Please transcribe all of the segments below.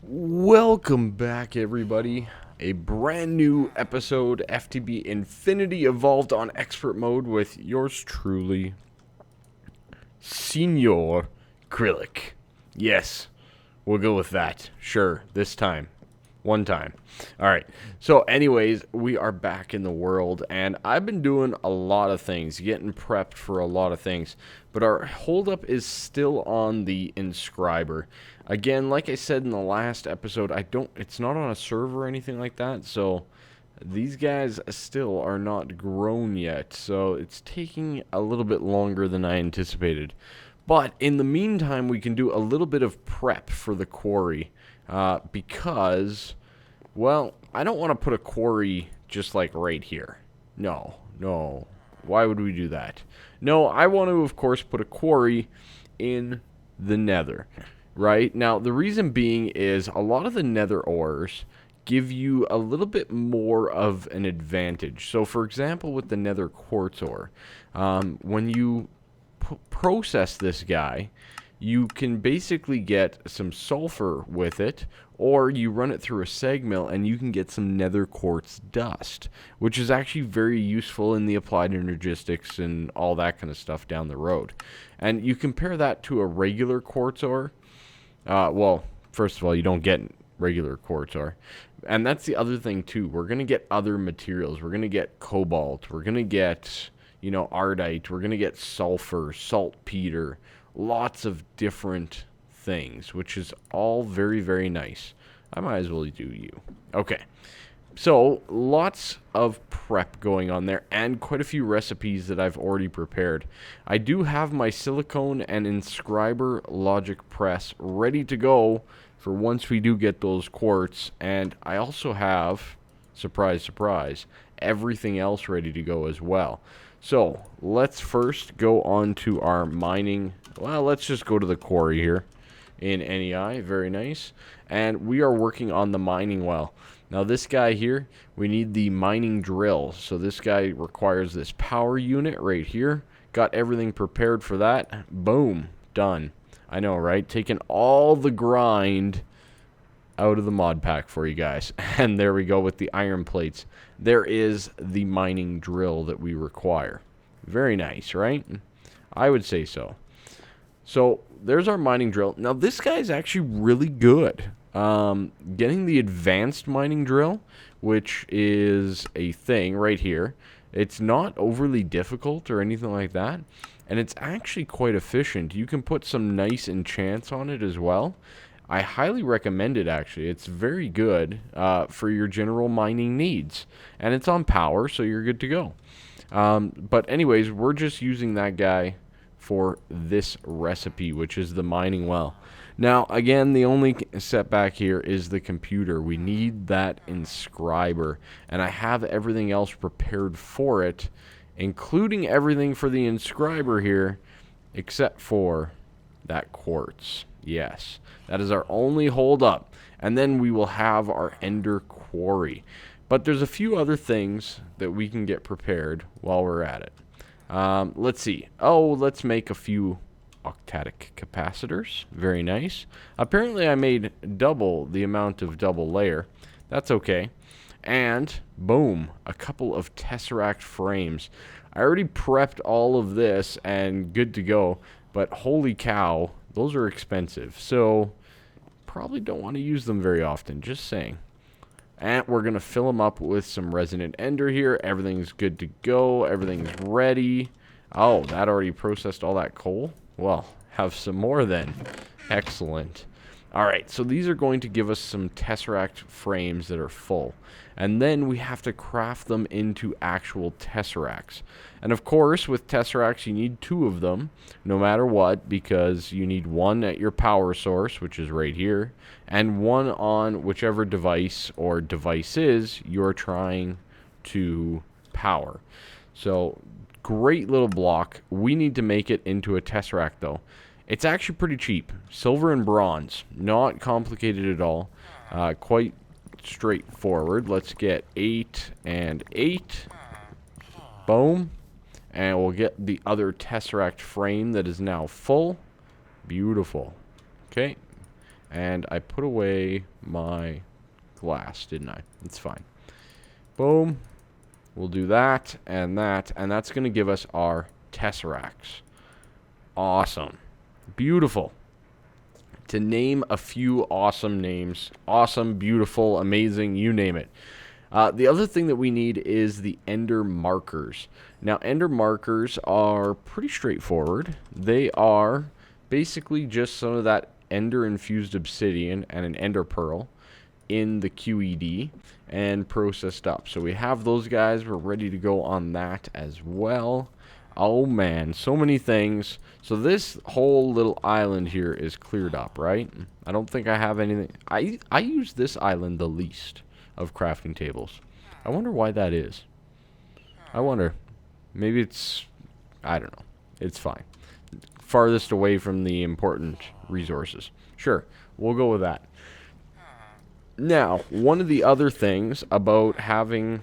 Welcome back, everybody. A brand new episode, FTB Infinity Evolved on Expert Mode with yours truly, Senior Kryllyk. Yes, we'll go with that. Sure, this time. One time. Alright, so anyways, we are back in the world, and I've been doing a lot of things, getting prepped for a lot of things, but our holdup is still on the inscriber. Again, like I said in the last episode, it's not on a server or anything like that, so these guys still are not grown yet, so it's taking a little bit longer than I anticipated. But in the meantime, we can do a little bit of prep for the quarry, because, well, I don't want to put a quarry just like right here. No. Why would we do that? No, I want to, of course, put a quarry in the nether. Right? Now, the reason being is a lot of the nether ores give you a little bit more of an advantage. So, for example, with the nether quartz ore, when you process this guy, you can basically get some sulfur with it, or you run it through a sag mill and you can get some nether quartz dust, which is actually very useful in the applied energistics and all that kind of stuff down the road. And you compare that to a regular quartz ore. Well, first of all, you don't get regular quartz ore. And that's the other thing, too. We're going to get other materials. We're going to get cobalt. We're going to get, ardite. We're going to get sulfur, saltpeter, lots of different things, which is all very, very nice. I might as well do you. Okay. So, lots of prep going on there, and quite a few recipes that I've already prepared. I do have my silicone and inscriber logic press ready to go for once we do get those quartz, and I also have, surprise, surprise, everything else ready to go as well. So, let's first go on to our mining. Well, let's just go to the quarry here in NEI. Very nice. And we are working on the mining well. Now this guy here, we need the mining drill. So this guy requires this power unit right here. Got everything prepared for that. Boom. Done. I know, right? Taking all the grind out of the mod pack for you guys. And there we go with the iron plates. There is the mining drill that we require. Very nice, right? I would say so. So there's our mining drill. Now this guy's actually really good. Getting the advanced mining drill, which is a thing right here. It's not overly difficult or anything like that, and it's actually quite efficient. You can put some nice enchants on it as well. I highly recommend it, actually. It's very good for your general mining needs, and it's on power, so you're good to go. But anyways, we're just using that guy for this recipe, which is the mining well. Now, again, the only setback here is the computer. We need that inscriber, and I have everything else prepared for it, including everything for the inscriber here, except for that quartz. Yes, that is our only hold up, and then we will have our ender quarry. But there's a few other things that we can get prepared while we're at it. Let's see. Oh, let's make a few octadic capacitors. Very nice. Apparently I made double the amount of double layer. That's okay. And boom, a couple of tesseract frames. I already prepped all of this and good to go, but holy cow, those are expensive. So probably don't want to use them very often, just saying. And we're going to fill them up with some resonant ender here. Everything's good to go. Everything's ready. Oh, that already processed all that coal? Well, have some more then. Excellent. Alright, so these are going to give us some tesseract frames that are full. And then we have to craft them into actual tesseracts. And of course, with tesseracts, you need 2 of them, no matter what, because you need 1 at your power source, which is right here, and 1 on whichever device or devices you're trying to power. So, great little block. We need to make it into a tesseract, though. It's actually pretty cheap. Silver and bronze. Not complicated at all. Quite straightforward. Let's get 8 and 8. Boom. And we'll get the other tesseract frame that is now full. Beautiful. Okay. And I put away my glass, didn't I? It's fine. Boom. We'll do that, and that's going to give us our tesseracts. Awesome. Beautiful. To name a few awesome names. Awesome, beautiful, amazing, you name it. The other thing that we need is the ender markers. Now, ender markers are pretty straightforward. They are basically just some of that ender infused obsidian and an ender pearl in the QED and processed up. So we have those guys. We're ready to go on that as well. Oh man, so many things. So this whole little island here is cleared up, right? I don't think I have anything. I use this island the least of crafting tables. I wonder why that is. I wonder. Maybe it's, I don't know. It's fine. Farthest away from the important resources. Sure, we'll go with that. Now, one of the other things about having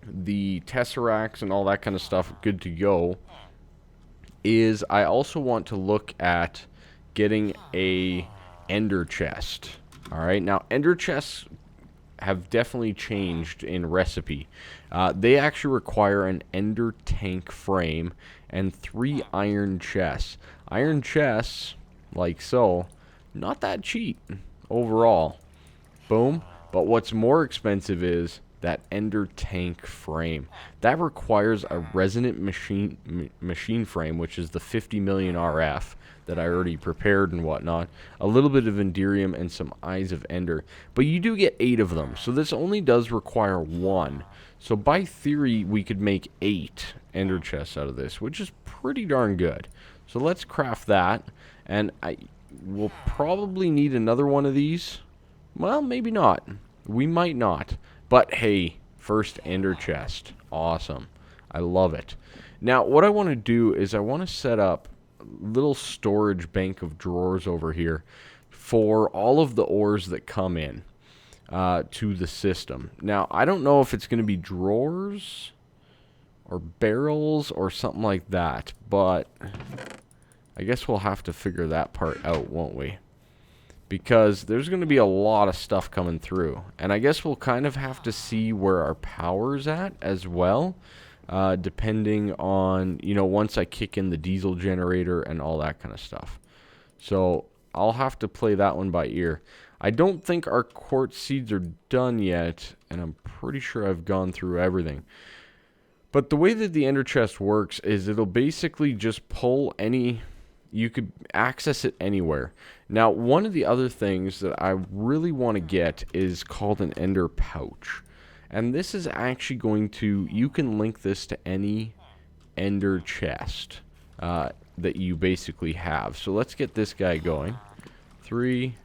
the tesseracts and all that kind of stuff good to go is I also want to look at getting a ender chest. Alright, now ender chests have definitely changed in recipe. They actually require an ender tank frame and 3 iron chests. Iron chests, like so, not that cheap overall. Boom. But what's more expensive is that ender tank frame. That requires a resonant machine frame, which is the 50 million RF that I already prepared and whatnot. A little bit of Enderium and some Eyes of Ender. But you do get 8 of them, so this only does require 1. So by theory, we could make 8 ender chests out of this, which is pretty darn good. So let's craft that, and I will probably need another one of these. Well, maybe not. We might not. But hey, first ender chest. Awesome. I love it. Now, what I want to do is I want to set up a little storage bank of drawers over here for all of the ores that come in to the system. Now, I don't know if it's going to be drawers or barrels or something like that, but I guess we'll have to figure that part out, won't we? Because there's going to be a lot of stuff coming through. And I guess we'll kind of have to see where our power's at as well. Depending on, you know, once I kick in the diesel generator and all that kind of stuff. So I'll have to play that one by ear. I don't think our quartz seeds are done yet. And I'm pretty sure I've gone through everything. But the way that the ender chest works is it'll basically just pull any... You could access it anywhere. Now, one of the other things that I really want to get is called an ender pouch. And this is actually going to... You can link this to any ender chest that you basically have. So let's get this guy going. 3.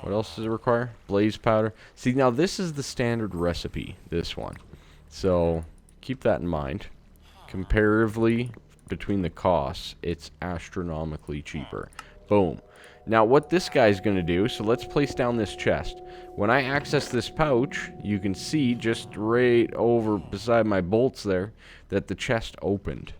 What else does it require? Blaze powder. See, now this is the standard recipe, this one. So keep that in mind. Comparatively... between the costs, it's astronomically cheaper. Boom. Now what this guy's going to do, so let's place down this chest. When I access this pouch, you can see just right over beside my bolts there that the chest opened.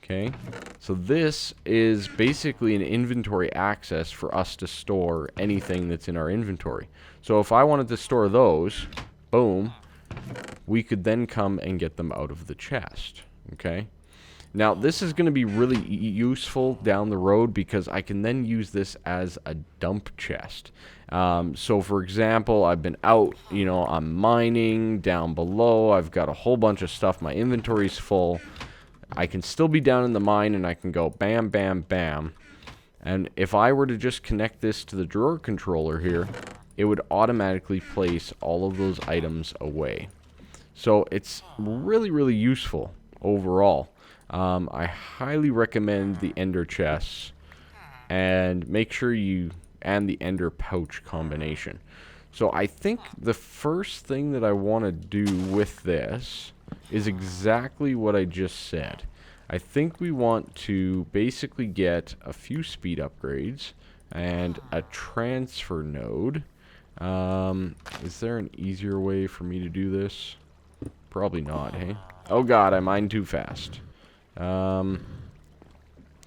Okay, so this is basically an inventory access for us to store anything that's in our inventory. So if I wanted to store those, boom, we could then come and get them out of the chest. Okay. Now, this is going to be really useful down the road because I can then use this as a dump chest. So, for example, I've been out, you know, I'm mining down below. I've got a whole bunch of stuff. My inventory's full. I can still be down in the mine and I can go bam, bam, bam. And if I were to just connect this to the drawer controller here, it would automatically place all of those items away. So, it's really, really useful overall. I highly recommend the ender chests and make sure you and the ender pouch combination. So I think the first thing that I want to do with this is exactly what I just said. I think we want to basically get a few speed upgrades and a transfer node. Is there an easier way for me to do this? Probably not, hey? Oh god, I mined too fast.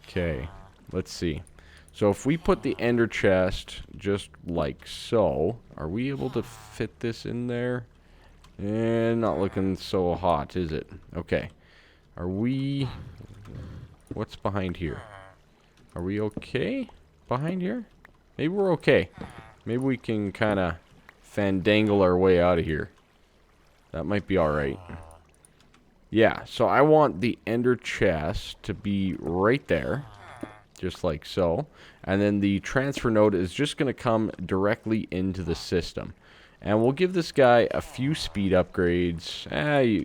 Okay, let's see. So if we put the ender chest just like so, are we able to fit this in there? Not looking so hot, is it? Okay. Are we... What's behind here? Are we okay behind here? Maybe we're okay. Maybe we can kind of fandangle our way out of here. That might be alright. Yeah, so I want the ender chest to be right there. Just like so. And then the transfer node is just going to come directly into the system. And we'll give this guy a few speed upgrades.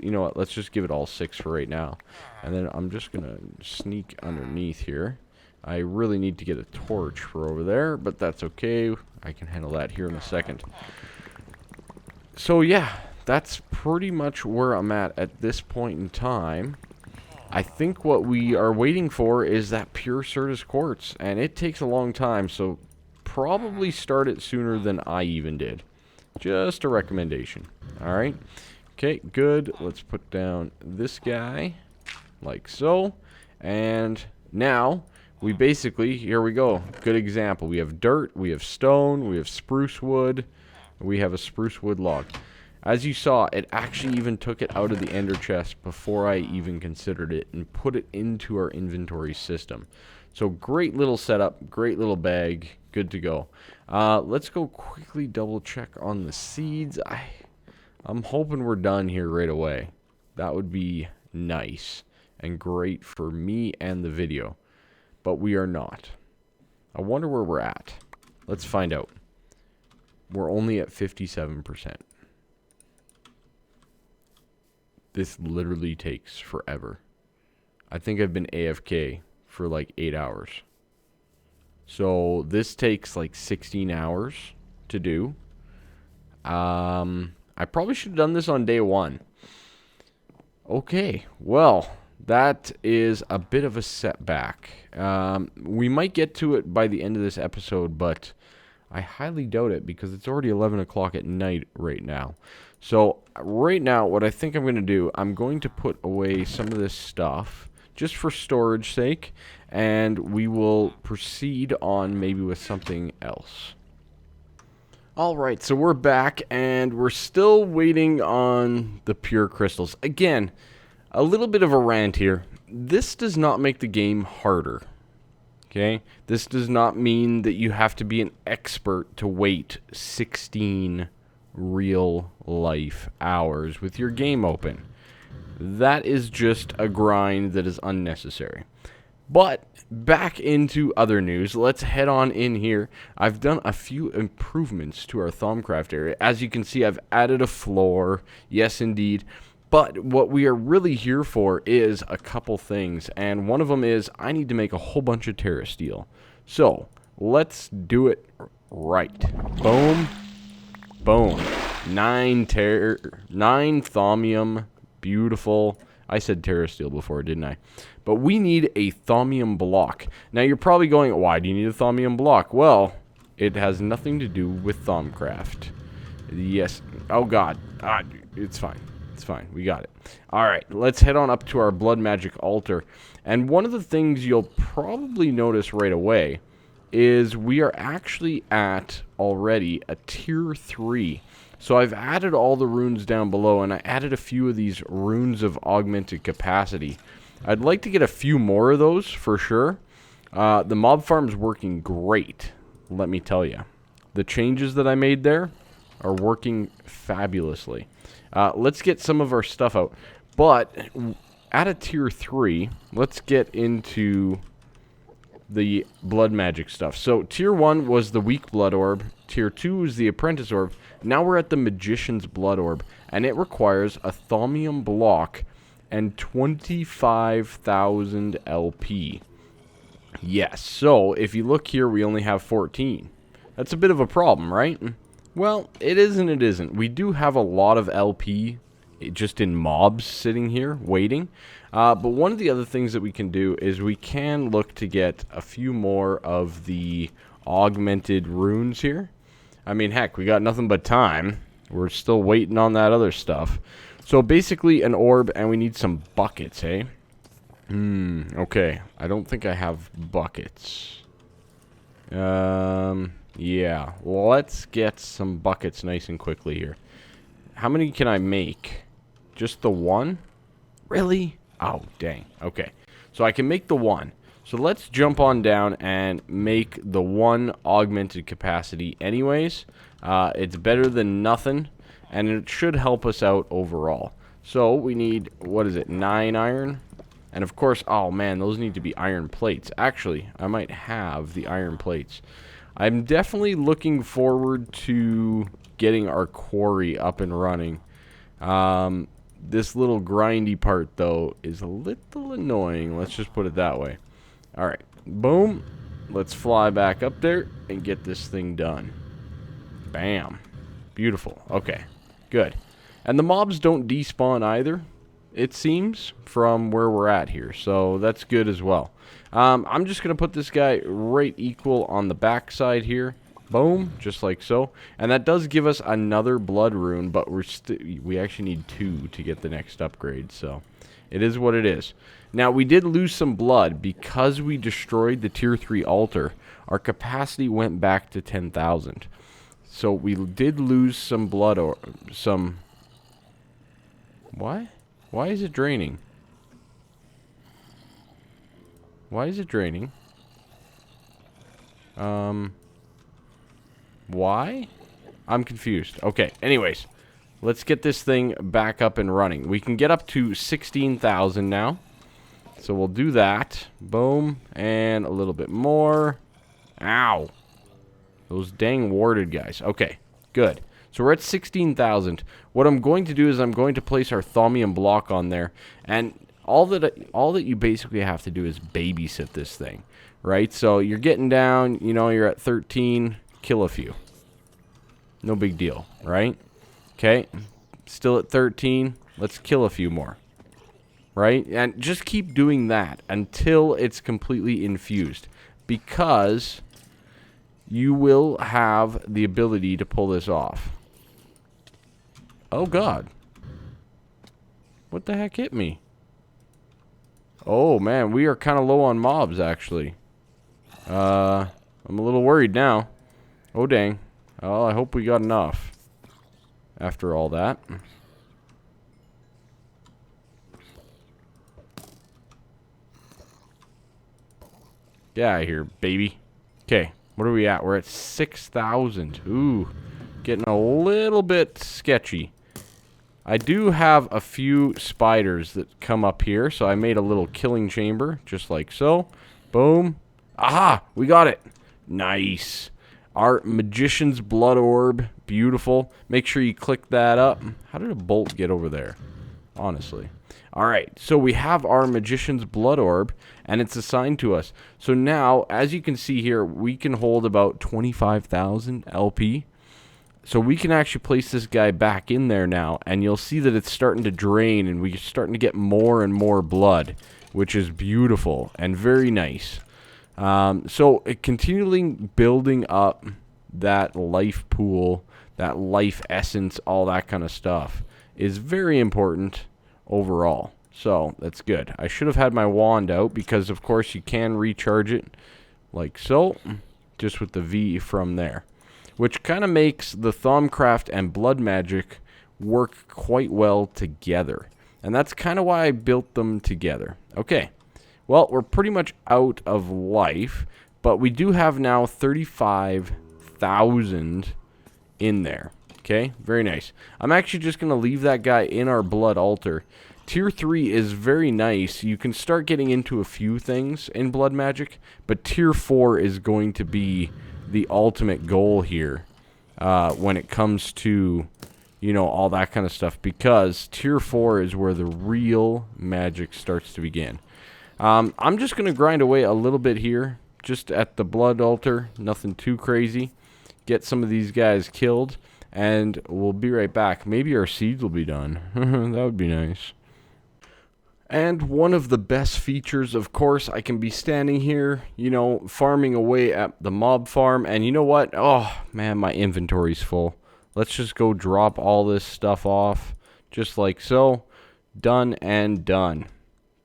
You know what? Let's just give it all 6 for right now. And then I'm just going to sneak underneath here. I really need to get a torch for over there, but that's okay. I can handle that here in a second. So yeah, that's pretty much where I'm at this point in time. I think what we are waiting for is that pure Certus quartz, and it takes a long time, so probably start it sooner than I even did. Just a recommendation. Alright. Okay, good. Let's put down this guy like so. And now we basically, here we go. Good example. We have dirt, we have stone, we have spruce wood, we have a spruce wood log. As you saw, it actually even took it out of the ender chest before I even considered it and put it into our inventory system. So great little setup, great little bag, good to go. Let's go quickly double check on the seeds. I'm hoping we're done here right away. That would be nice and great for me and the video. But we are not. I wonder where we're at. Let's find out. We're only at 57%. This literally takes forever. I think I've been AFK for like 8 hours. So this takes like 16 hours to do. I probably should have done this on day 1. Okay, well, that is a bit of a setback. We might get to it by the end of this episode, but I highly doubt it because it's already 11 o'clock at night right now. So right now, what I think I'm going to do, I'm going to put away some of this stuff just for storage sake, and we will proceed on maybe with something else. Alright, so we're back, and we're still waiting on the pure crystals. Again, a little bit of a rant here. This does not make the game harder. Okay? This does not mean that you have to be an expert to wait 16 real life hours with your game open. That is just a grind that is unnecessary. But back into other news. Let's head on in here. I've done a few improvements to our Thaumcraft area. As you can see, I've added a floor. Yes, indeed. But what we are really here for is a couple things. And one of them is I need to make a whole bunch of Terra Steel. So let's do it right. Boom. Boom. 9 thaumium. Beautiful. I said Terra Steel before, didn't I? But we need a thaumium block. Now you're probably going, why do you need a thaumium block? Well, it has nothing to do with Thaumcraft. Yes. Oh god. It's fine. It's fine. We got it. Alright, let's head on up to our blood magic altar. And one of the things you'll probably notice right away is we are actually at already a tier 3. So I've added all the runes down below, and I added a few of these runes of augmented capacity. I'd like to get a few more of those for sure. The mob farm's working great, let me tell you. The changes that I made there are working fabulously. Let's get some of our stuff out. But at a tier 3, let's get into the blood magic stuff. So tier 1 was the weak blood orb. Tier 2 is the apprentice orb. Now we're at the magician's blood orb, and it requires a thaumium block and 25,000 LP. Yes, so if you look here, we only have 14. That's a bit of a problem, right? Well, it is and it isn't. We do have a lot of LP just in mobs sitting here waiting. But one of the other things that we can do is we can look to get a few more of the augmented runes here. I mean, heck, we got nothing but time. We're still waiting on that other stuff. So basically an orb, and we need some buckets, eh? Okay. I don't think I have buckets. Yeah. Let's get some buckets nice and quickly here. How many can I make? Just the one? Really? Oh, dang. Okay. So I can make the one. So let's jump on down and make the one augmented capacity anyways. It's better than nothing, and it should help us out overall. So we need, what is it, 9 iron? And of course, oh man, those need to be iron plates. Actually, I might have the iron plates. I'm definitely looking forward to getting our quarry up and running. This little grindy part, though, is a little annoying. Let's just put it that way. Alright, boom. Let's fly back up there and get this thing done. Bam. Beautiful. Okay, good. And the mobs don't despawn either, it seems, from where we're at here. So that's good as well. I'm just going to put this guy right equal on the back side here. Boom, just like so. And that does give us another blood rune, but we actually need 2 to get the next upgrade. So it is what it is. Now, we did lose some blood because we destroyed the tier 3 altar. Our capacity went back to 10,000. So we did lose some blood or some... Why? Why is it draining? Why is it draining? Why? I'm confused. Okay, anyways. Let's get this thing back up and running. We can get up to 16,000 now. So we'll do that. Boom. And a little bit more. Ow. Those dang warded guys. Okay, good. So we're at 16,000. What I'm going to do is I'm going to place our thaumium block on there. And all that you basically have to do is babysit this thing. Right? So you're getting down, you know, you're at 13. Kill a few. No big deal, right? Okay. Still at 13. Let's kill a few more. Right? And just keep doing that until it's completely infused. Because you will have the ability to pull this off. Oh, God. What the heck hit me? Oh, man. We are kind of low on mobs, actually. I'm a little worried now. Oh, dang. Oh, I hope we got enough. After all that. Get out of here, baby. Okay, what are we at? We're at 6,000. Ooh, getting a little bit sketchy. I do have a few spiders that come up here, so I made a little killing chamber, just like so. Boom. Aha! We got it. Nice. Our Magician's Blood Orb. Beautiful. Make sure you click that up. How did a bolt get over there? Honestly. Alright, so we have our Magician's Blood Orb, and it's assigned to us. So now, as you can see here, we can hold about 25,000 LP. So we can actually place this guy back in there now, and you'll see that it's starting to drain, and we're starting to get more and more blood, which is beautiful and very nice. So continually building up that life pool, that life essence, all that kind of stuff is very important overall. So that's good. I should have had my wand out because of course you can recharge it like so, just with the V from there, which kind of makes the Thaumcraft and blood magic work quite well together. And that's kind of why I built them together. Okay. Well, we're pretty much out of life, but we do have now 35,000 in there. Okay, very nice. I'm actually just going to leave that guy in our blood altar. Tier 3 is very nice. You can start getting into a few things in blood magic, but Tier 4 is going to be the ultimate goal here when it comes to, you know, all that kind of stuff, because Tier 4 is where the real magic starts to begin. I'm just going to grind away a little bit here, just at the blood altar, nothing too crazy. Get some of these guys killed, and we'll be right back. Maybe our seeds will be done. That would be nice. And one of the best features, of course, I can be standing here, you know, farming away at the mob farm, and you know what? Oh, man, my inventory's full. Let's just go drop all this stuff off, just like so. Done and done.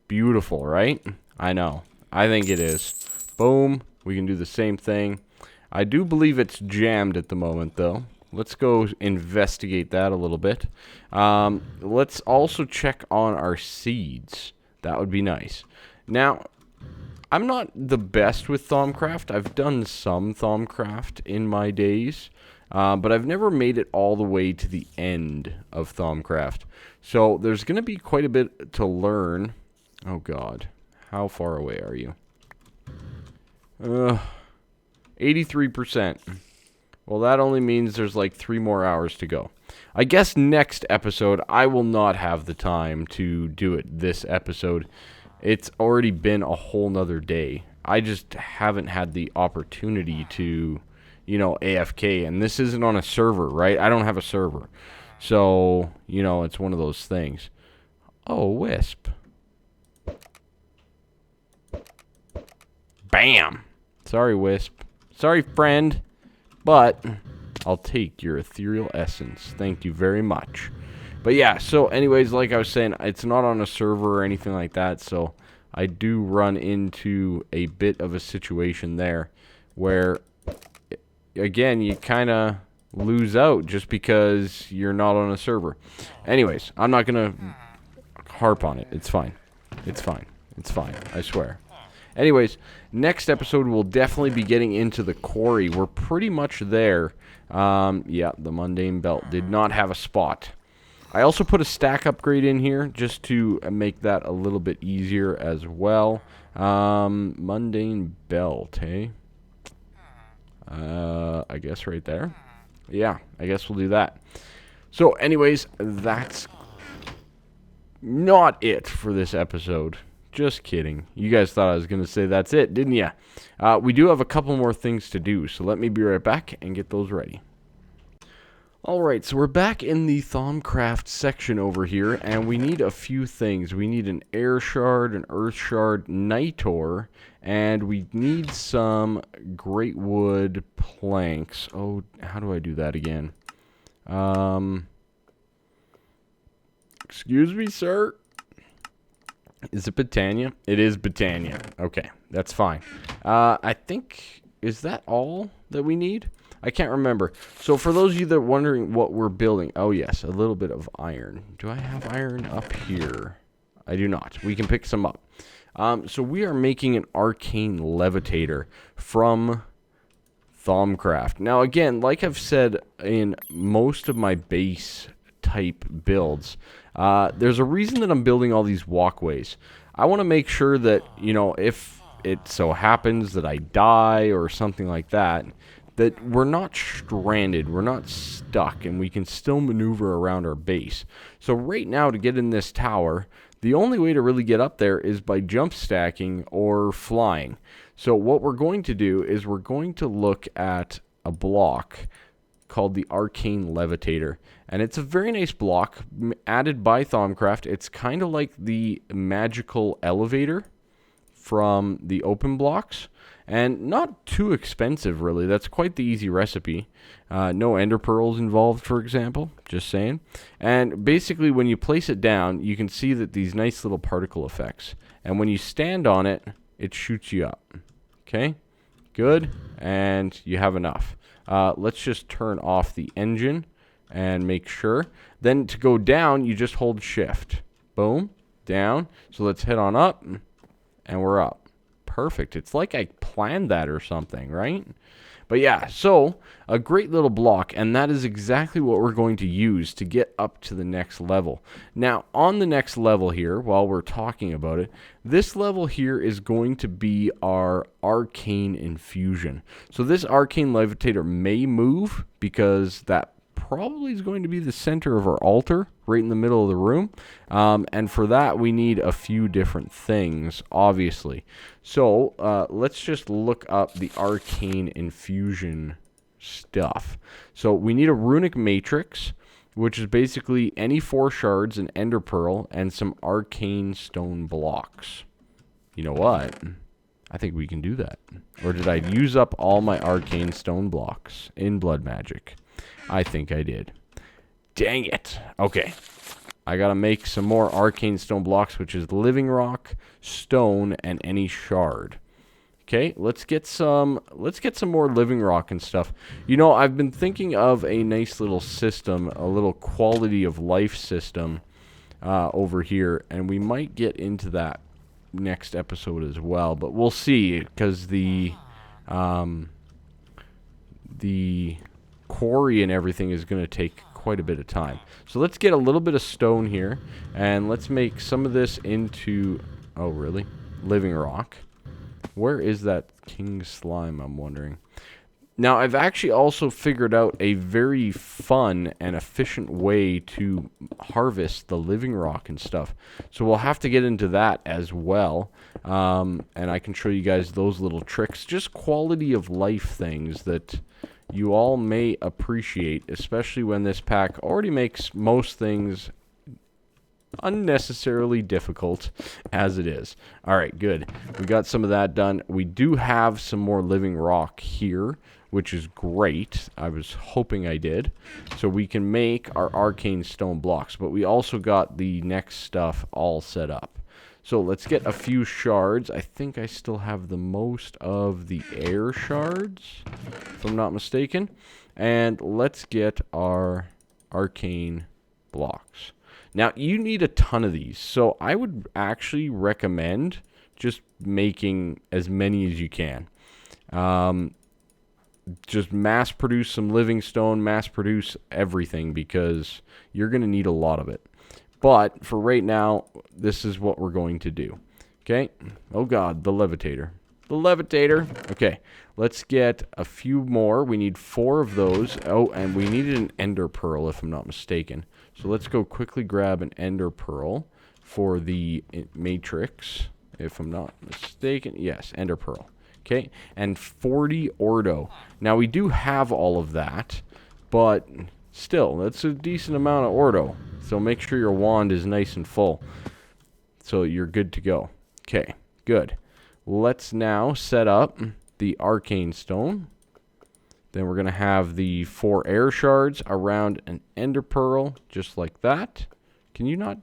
Beautiful, right? I know. I think it is. Boom. We can do the same thing. I do believe it's jammed at the moment, though. Let's go investigate that a little bit. Let's also check on our seeds. That would be nice. Now, I'm not the best with Thaumcraft. I've done some Thaumcraft in my days, but I've never made it all the way to the end of Thaumcraft. So there's going to be quite a bit to learn. Oh, God. How far away are you? 83%. Well, that only means there's like 3 more hours to go. I guess next episode, I will not have the time to do it this episode. It's already been a whole nother day. I just haven't had the opportunity to, you know, AFK. And this isn't on a server, right? I don't have a server. So, you know, it's one of those things. Oh, Wisp. Bam! Sorry, Wisp. Sorry, friend. But I'll take your ethereal essence. Thank you very much. But yeah, so anyways, like I was saying, it's not on a server or anything like that. So I do run into a bit of a situation there where, again, you kind of lose out just because you're not on a server. Anyways, I'm not going to harp on it. It's fine. It's fine. It's fine. I swear. Anyways, next episode we'll definitely be getting into the quarry. We're pretty much there. Yeah, the mundane belt did not have a spot. I also put a stack upgrade in here just to make that a little bit easier as well. Mundane belt, hey? I guess right there. Yeah, I guess we'll do that. So anyways, that's not it for this episode. Just kidding. You guys thought I was going to say that's it, didn't ya? We do have a couple more things to do, so let me be right back and get those ready. Alright, so we're back in the Thaumcraft section over here, and we need a few things. We need an air shard, an earth shard, night ore, and we need some great wood planks. Oh, how do I do that again? Excuse me, sir? Is it Britannia? It is Britannia. Okay, that's fine. I think, is that all that we need? I can't remember. So for those of you that are wondering what we're building, oh yes, a little bit of iron. Do I have iron up here? I do not. We can pick some up. So we are making an arcane levitator from Thaumcraft. Now again, like I've said in most of my base type builds, there's a reason that I'm building all these walkways. I want to make sure that, you know, if it so happens that I die or something like that, that we're not stranded, we're not stuck, and we can still maneuver around our base. So right now, to get in this tower, the only way to really get up there is by jump stacking or flying. So what we're going to do is we're going to look at a block called the Arcane Levitator. And it's a very nice block added by Thaumcraft. It's kind of like the magical elevator from the open blocks. And not too expensive, really. That's quite the easy recipe. No ender pearls involved, for example. Just saying. And basically, when you place it down, you can see that these nice little particle effects. And when you stand on it, it shoots you up. Okay? Good. And you have enough. Let's just turn off the engine and make sure. Then to go down, you just hold shift. Boom. Down. So let's head on up. And we're up. Perfect. It's like I planned that or something, right? But yeah, so a great little block, and that is exactly what we're going to use to get up to the next level. Now, on the next level here, while we're talking about it, this level here is going to be our arcane infusion. So this arcane levitator may move because that probably is going to be the center of our altar, right in the middle of the room. And for that, we need a few different things, obviously. So let's just look up the arcane infusion stuff. So we need a runic matrix, which is basically any 4 shards, an ender pearl, and some arcane stone blocks. You know what? I think we can do that. Or did I use up all my arcane stone blocks in blood magic? I think I did. Dang it. Okay. I gotta make some more arcane stone blocks, which is living rock, stone, and any shard. Okay, let's get some more living rock and stuff. You know, I've been thinking of a nice little system, a little quality of life system over here, and we might get into that next episode as well, but we'll see, because the quarry and everything is going to take quite a bit of time. So let's get a little bit of stone here, and let's make some of this into, oh really, living rock. Where is that king slime, I'm wondering. Now, I've actually also figured out a very fun and efficient way to harvest the living rock and stuff. So we'll have to get into that as well. And I can show you guys those little tricks. Just quality of life things that you all may appreciate, especially when this pack already makes most things unnecessarily difficult as it is. Alright, good. We got some of that done. We do have some more living rock here, which is great. I was hoping I did. So we can make our arcane stone blocks, but we also got the next stuff all set up. So let's get a few shards. I think I still have the most of the air shards, if I'm not mistaken. And let's get our arcane blocks. Now, you need a ton of these, so I would actually recommend just making as many as you can. Just mass produce some living stone, mass produce everything, because you're going to need a lot of it. But for right now, this is what we're going to do. Okay? Oh god, the levitator. The levitator. Okay, let's get a few more. We need 4 of those. Oh, and we needed an ender pearl, if I'm not mistaken. So let's go quickly grab an ender pearl for the matrix, if I'm not mistaken. Yes, ender pearl. Okay, and 40 ordo. Now, we do have all of that, but still, that's a decent amount of ordo. So make sure your wand is nice and full, so you're good to go. Okay, good. Let's now set up the arcane stone. Then we're going to have the 4 air shards around an ender pearl, just like that. Can you not?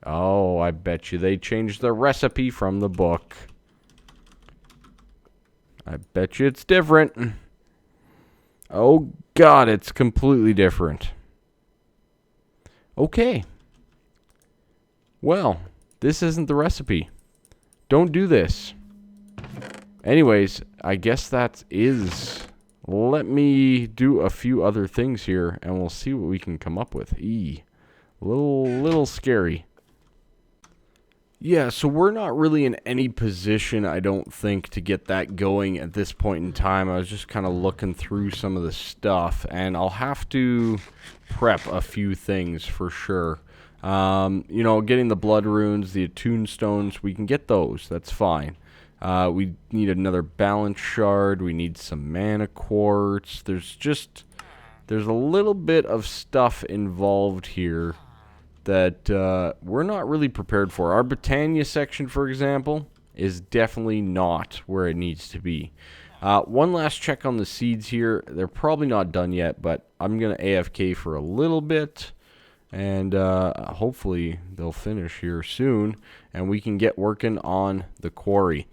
Oh, I bet you they changed the recipe from the book. I bet you it's different. Oh, God, it's completely different. Okay. Well, this isn't the recipe. Don't do this. Anyways, I guess that is... Let me do a few other things here, and we'll see what we can come up with. Little scary. Yeah, so we're not really in any position, I don't think, to get that going at this point in time. I was just kind of looking through some of the stuff, and I'll have to prep a few things for sure. You know, getting the blood runes, the attune stones, we can get those. That's fine. We need another balance shard. We need some mana quartz. There's a little bit of stuff involved here that we're not really prepared for. Our Britannia section, for example, is definitely not where it needs to be. One last check on the seeds here. They're probably not done yet, but I'm going to AFK for a little bit. And hopefully they'll finish here soon, and we can get working on the quarry.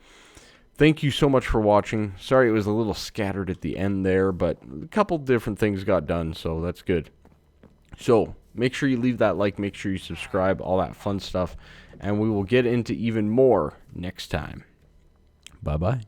Thank you so much for watching. Sorry it was a little scattered at the end there, but a couple different things got done, so that's good. So make sure you leave that like, make sure you subscribe, all that fun stuff, and we will get into even more next time. Bye-bye.